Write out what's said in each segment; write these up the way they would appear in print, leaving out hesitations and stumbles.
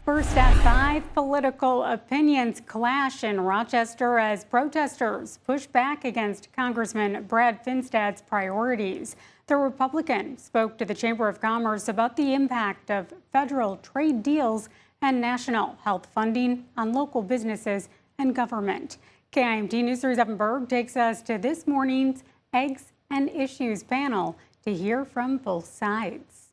First at 5, political opinions clash in Rochester as protesters push back against Congressman Brad Finstad's priorities. The Republican spoke to the Chamber of Commerce about the impact of federal trade deals and national health funding on local businesses and government. KIMT News 3's Evan Berg takes us to this morning's Eggs and Issues panel to hear from both sides.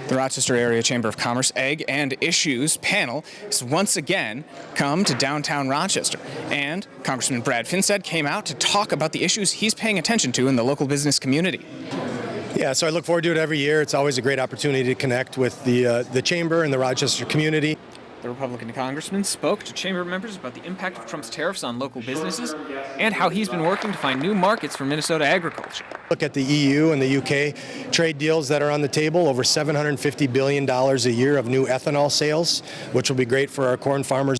The Rochester Area Chamber of Commerce Egg and Issues panel has once again come to downtown Rochester. And Congressman Brad Finstad came out to talk about the issues he's paying attention to in the local business community. Yeah, so I look forward to it every year. It's always a great opportunity to connect with the chamber and the Rochester community. The Republican congressman spoke to chamber members about the impact of Trump's tariffs on local businesses and how he's been working to find new markets for Minnesota agriculture. Look at the EU and the UK trade deals that are on the table, over $750 billion a year of new ethanol sales, which will be great for our corn farmers.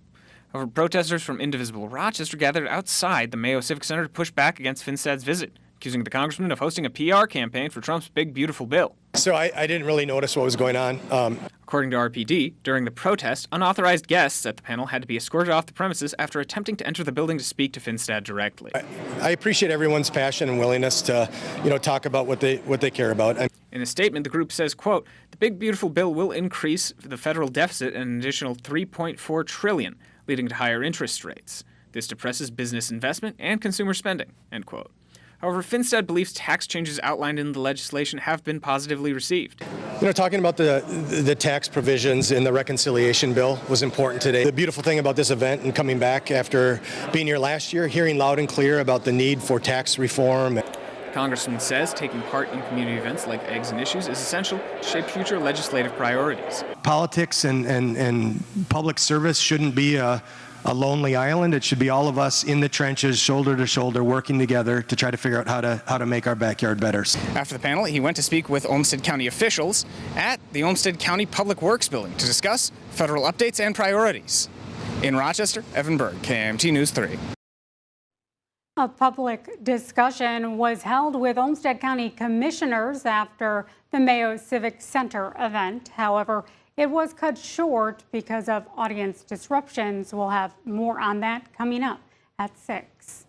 However, protesters from indivisible Rochester gathered outside the Mayo Civic Center to push back against Finstad's visit, accusing the congressman of hosting a PR campaign for Trump's big, beautiful bill. So I didn't really notice what was going on. According to RPD, during the protest, unauthorized guests at the panel had to be escorted off the premises after attempting to enter the building to speak to Finstad directly. I appreciate everyone's passion and willingness to, talk about what they care about. In a statement, the group says, quote, "The big, beautiful bill will increase the federal deficit an additional $3.4 trillion, leading to higher interest rates. This depresses business investment and consumer spending," end quote. However, Finstad believes tax changes outlined in the legislation have been positively received. Talking about the tax provisions in the reconciliation bill was important today. The beautiful thing about this event and coming back after being here last year, hearing loud and clear about the need for tax reform. The congressman says taking part in community events like Eggs and Issues is essential to shape future legislative priorities. Politics and public service shouldn't be a lonely island. It should be all of us in the trenches, shoulder to shoulder, working together to try to figure out how to make our backyard better. After the panel, he went to speak with Olmsted County officials at the Olmsted County Public Works Building to discuss federal updates and priorities. In Rochester, Evan Berg, KIMT News 3. A public discussion was held with Olmsted County commissioners after the Mayo Civic Center event. However, it was cut short because of audience disruptions. We'll have more on that coming up at 6.